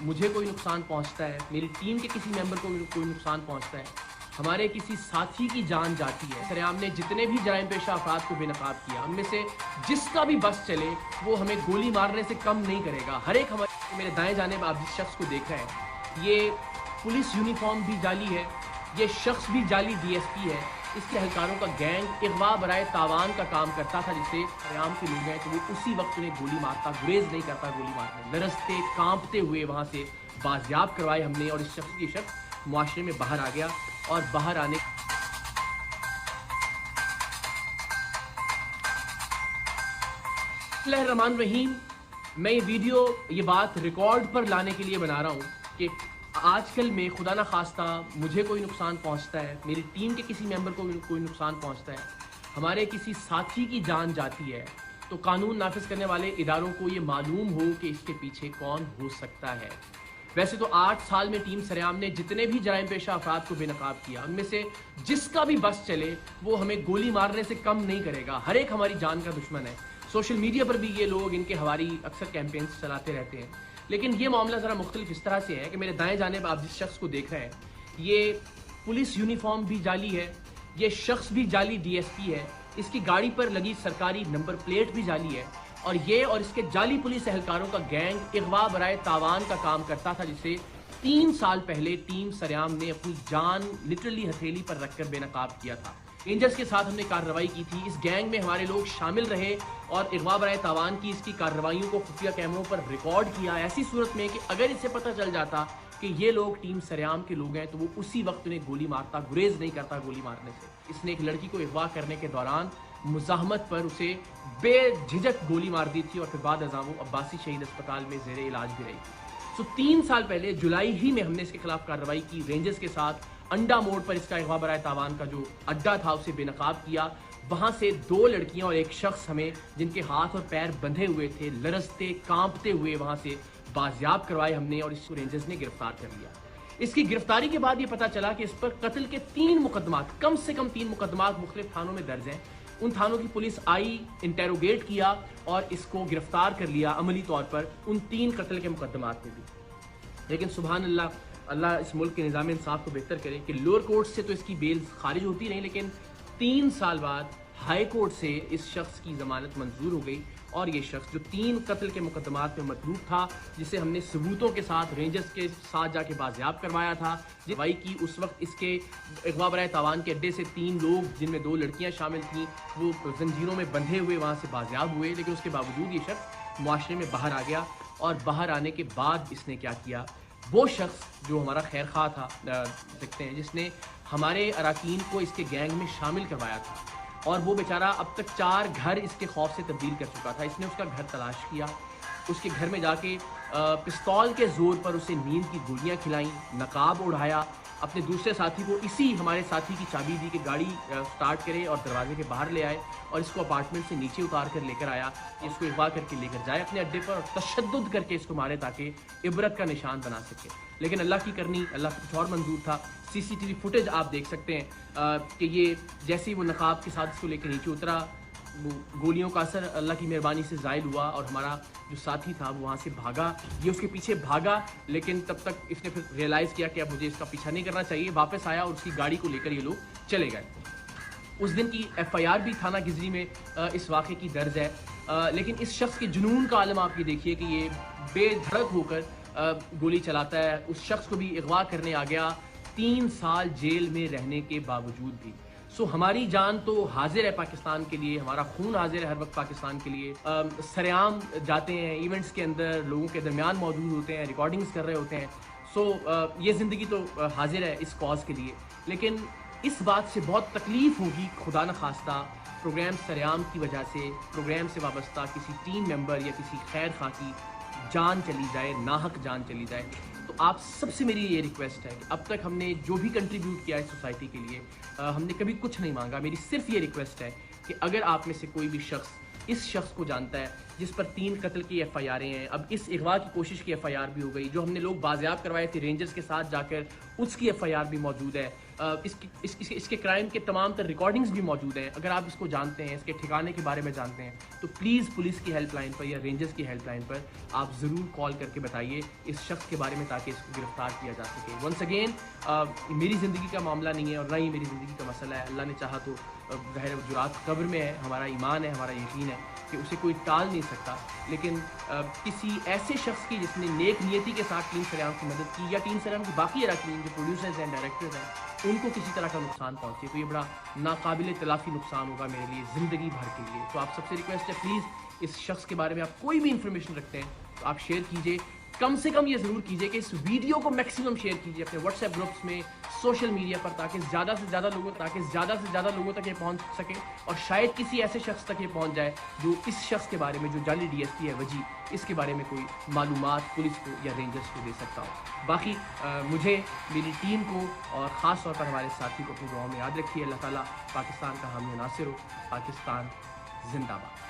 مجھے کوئی نقصان پہنچتا ہے، میری ٹیم کے کسی ممبر کو کوئی نقصان پہنچتا ہے، ہمارے کسی ساتھی کی جان جاتی ہے، سریام نے جتنے بھی جرائم پیشہ افراد کو بے نقاب کیا ان میں سے جس کا بھی بس چلے وہ ہمیں گولی مارنے سے کم نہیں کرے گا۔ ہر ایک ہمارے میرے دائیں جانب آپ جس شخص کو دیکھ رہے ہیں، یہ پولیس یونیفارم بھی جعلی ہے، یہ شخص بھی جعلی ڈی ایس پی ہے۔ اس کے اہلکاروں کا گینگ اغوا برائے تاوان کا کام کرتا تھا، جس سے سریام کے لوگ ہیں تو وہ اسی وقت انہیں گولی مارتا، گریز نہیں کرتا گولی مارنے، لرزتے کانپتے ہوئے وہاں سے بازیاب کروائے ہم نے، اور اس شخص کی شخص معاشرے میں باہر آ گیا اور باہر آنے بسم اللہ الرحمن الرحیم۔ میں یہ ویڈیو یہ بات ریکارڈ پر لانے کے لیے بنا رہا ہوں کہ آج کل میں خدا نہ خواستہ مجھے کوئی نقصان پہنچتا ہے، میری ٹیم کے کسی ممبر کو کوئی نقصان پہنچتا ہے، ہمارے کسی ساتھی کی جان جاتی ہے، تو قانون نافذ کرنے والے اداروں کو یہ معلوم ہو کہ اس کے پیچھے کون ہو سکتا ہے۔ ویسے تو 8 سال میں ٹیم سریام نے جتنے بھی جرائم پیشہ افراد کو بے نقاب کیا ان میں سے جس کا بھی بس چلے وہ ہمیں گولی مارنے سے کم نہیں کرے گا۔ ہر ایک ہماری جان کا دشمن ہے۔ سوشل میڈیا پر بھی یہ لوگ ان کے ہماری اکثر کیمپینز چلاتے رہتے ہیں، لیکن یہ معاملہ ذرا مختلف اس طرح سے ہے کہ میرے دائیں جانب آپ جس شخص کو دیکھ رہے ہیں، یہ پولیس یونیفارم بھی جعلی ہے، یہ شخص بھی جعلی ڈی ایس پی ہے، اس کی گاڑی پر لگی سرکاری نمبر پلیٹ بھی جعلی ہے، اور یہ اور اس کے جعلی پولیس اہلکاروں کا گینگ اغوا برائے تاوان کا کام کرتا تھا، جسے 3 سال پہلے ٹیم سریام نے اپنی جان لٹرلی ہتھیلی پر رکھ کر بے نقاب کیا تھا۔ رینجرز کے ساتھ ہم نے کارروائی کی تھی، اس گینگ میں ہمارے لوگ شامل رہے اور اغوا برائے تاوان کی اس کی کارروائیوں کو خفیہ کیمروں پر ریکارڈ کیا، ایسی صورت میں کہ اگر اس سے پتہ چل جاتا کہ یہ لوگ ٹیم سریام کے لوگ ہیں تو وہ اسی وقت انہیں گولی مارتا، گریز نہیں کرتا گولی مارنے سے۔ اس نے ایک لڑکی کو اغوا کرنے کے دوران مزاحمت پر اسے بے جھجک گولی مار دی تھی، اور پھر بعد ازاں وہ عباسی شہید اسپتال میں زیر علاج بھی رہی تھی۔ 3 سال پہلے جولائی ہی میں ہم نے اس کے خلاف کارروائی کی، رینجرز کے ساتھ انڈا موڑ پر اس کا اغوا برائے تاوان کا جو اڈا تھا اسے بے نقاب کیا۔ وہاں سے 2 لڑکیاں اور ایک شخص ہمیں جن کے ہاتھ اور پیر بندھے ہوئے تھے، لرزتے کانپتے ہوئے وہاں سے بازیاب کروائے ہم نے، اور اس کو رینجرز نے گرفتار کر لیا۔ اس کی گرفتاری کے بعد یہ پتا چلا کہ اس پر قتل کے 3 مقدمات، کم سے کم 3 مقدمات مختلف تھانوں میں درج ہیں۔ ان تھانوں کی پولیس آئی، انٹیروگیٹ کیا اور اس کو گرفتار کر لیا عملی طور پر ان 3 قتل کے مقدمات میں بھی۔ لیکن سبحان اللہ، اللہ اس ملک کے نظام انصاف کو بہتر کرے کہ لوور کورٹ سے تو اس کی بیل خارج ہوتی نہیں، لیکن 3 سال بعد ہائی کورٹ سے اس شخص کی ضمانت منظور ہو گئی، اور یہ شخص جو 3 قتل کے مقدمات میں مطلوب تھا، جسے ہم نے ثبوتوں کے ساتھ رینجرز کے ساتھ جا کے بازیاب کروایا تھا، گواہی کی اس وقت اس کے اغوا برائے تاوان کے اڈے سے 3 لوگ جن میں 2 لڑکیاں شامل تھیں وہ زنجیروں میں بندھے ہوئے وہاں سے بازیاب ہوئے، لیکن اس کے باوجود یہ شخص معاشرے میں باہر آ گیا، اور باہر آنے کے بعد اس نے کیا کیا، وہ شخص جو ہمارا خیر خواہ تھا سکتے ہیں، جس نے ہمارے اراکین کو اس کے گینگ میں شامل کروایا تھا، اور وہ بیچارہ اب تک 4 گھر اس کے خوف سے تبدیل کر چکا تھا۔ اس نے اس کا گھر تلاش کیا، اس کے گھر میں جا کے پستول کے زور پر اسے نیند کی گولیاں کھلائیں، نقاب اڑایا، اپنے دوسرے ساتھی کو اسی ہمارے ساتھی کی چابی دی کہ گاڑی سٹارٹ کرے اور دروازے کے باہر لے آئے، اور اس کو اپارٹمنٹ سے نیچے اتار کر لے کر آیا، اس کو اغوا کر کے لے کر جائے اپنے اڈے پر، اور تشدد کر کے اس کو مارے تاکہ عبرت کا نشان بنا سکے۔ لیکن اللہ کی کرنی، اللہ کو کچھ اور منظور تھا۔ سی سی ٹی وی فوٹیج آپ دیکھ سکتے ہیں کہ یہ جیسے ہی وہ نقاب کے ساتھ اس کو لے کے نیچے اترا، وہ گولیوں کا اثر اللہ کی مہربانی سے زائل ہوا، اور ہمارا جو ساتھی تھا وہ وہاں سے بھاگا، یہ اس کے پیچھے بھاگا، لیکن تب تک اس نے پھر ریئلائز کیا کہ اب مجھے اس کا پیچھا نہیں کرنا چاہیے، واپس آیا اور اس کی گاڑی کو لے کر یہ لوگ چلے گئے۔ اس دن کی ایف آئی آر بھی تھانہ گزری میں اس واقعے کی درج ہے، لیکن اس شخص کے جنون کا عالم آپ یہ دیکھیے کہ یہ بے دھڑک ہو کر گولی چلاتا ہے، اس شخص کو بھی اغوا کرنے آ گیا 3 سال جیل میں رہنے کے باوجود بھی۔ ہماری جان تو حاضر ہے پاکستان کے لیے، ہمارا خون حاضر ہے ہر وقت پاکستان کے لیے۔ سریام جاتے ہیں، ایونٹس کے اندر لوگوں کے درمیان موجود ہوتے ہیں، ریکارڈنگز کر رہے ہوتے ہیں، یہ زندگی تو حاضر ہے اس کاز کے لیے، لیکن اس بات سے بہت تکلیف ہوگی خدا نہ خواستہ پروگرام سریام کی وجہ سے پروگرام سے وابستہ کسی ٹیم ممبر یا کسی خیر خواہ کی جان چلی جائے، ناحق جان چلی جائے۔ تو آپ سب سے میری یہ ریکویسٹ ہے کہ اب تک ہم نے جو بھی کنٹریبیوٹ کیا ہے سوسائٹی کے لیے، ہم نے کبھی کچھ نہیں مانگا۔ میری صرف یہ ریکویسٹ ہے کہ اگر آپ میں سے کوئی بھی شخص اس شخص کو جانتا ہے جس پر 3 قتل کی ایف آئی آریں ہیں، اب اس اغوا کی کوشش کی ایف آئی آر بھی ہو گئی، جو ہم نے لوگ بازیاب کروائے تھے رینجرز کے ساتھ جا کر، اس کی ایف آئی آر بھی موجود ہے، اس کے کرائم کے تمام تر ریکارڈنگز بھی موجود ہیں. اگر آپ اس کو جانتے ہیں, اس کے ٹھکانے کے بارے میں جانتے ہیں, تو پلیز پولیس کی ہیلپ لائن پر یا رینجرز کی ہیلپ لائن پر آپ ضرور کال کر کے بتائیے اس شخص کے بارے میں, تاکہ اس کو گرفتار کیا جا سکے. ونس اگین میری زندگی کا معاملہ نہیں ہے اور نہ ہی میری زندگی کا مسئلہ ہے. اللہ نے چاہا تو ظاہر جرات قبر میں ہے, ہمارا ایمان ہے, ہمارا یقین ہے کہ اسے کوئی ٹال نہیں سکتا. لیکن کسی ایسے شخص کی جس نے نیک نیتی کے ساتھ ٹیم سریام کی مدد کی, یا ٹیم سریام کی باقی اراکین جو پروڈیوسرز ہیں, ڈائریکٹرز ہیں, ان کو کسی طرح کا نقصان پہنچے, تو یہ بڑا ناقابل تلافی نقصان ہوگا میرے لیے زندگی بھر کے لیے. تو آپ سب سے ریکویسٹ ہے, پلیز اس شخص کے بارے میں آپ کوئی بھی انفارمیشن رکھتے ہیں تو آپ شیئر کیجیے. کم سے کم یہ ضرور کیجیے کہ اس ویڈیو کو میکسیمم شیئر کیجیے اپنے واٹس ایپ گروپس میں, سوشل میڈیا پر, تاکہ زیادہ سے زیادہ لوگوں تک یہ پہنچ سکے, اور شاید کسی ایسے شخص تک یہ پہنچ جائے جو اس شخص کے بارے میں, جو جعلی ڈی ایس پی ہے وجی, اس کے بارے میں کوئی معلومات پولیس کو یا رینجرز کو دے سکتا ہو. باقی مجھے, میری ٹیم کو اور خاص طور پر ہمارے ساتھی کو اپنی دعاؤں میں یاد رکھیے. اللہ تعالیٰ پاکستان کا حامی و ناصر ہو. پاکستان زندہ باد.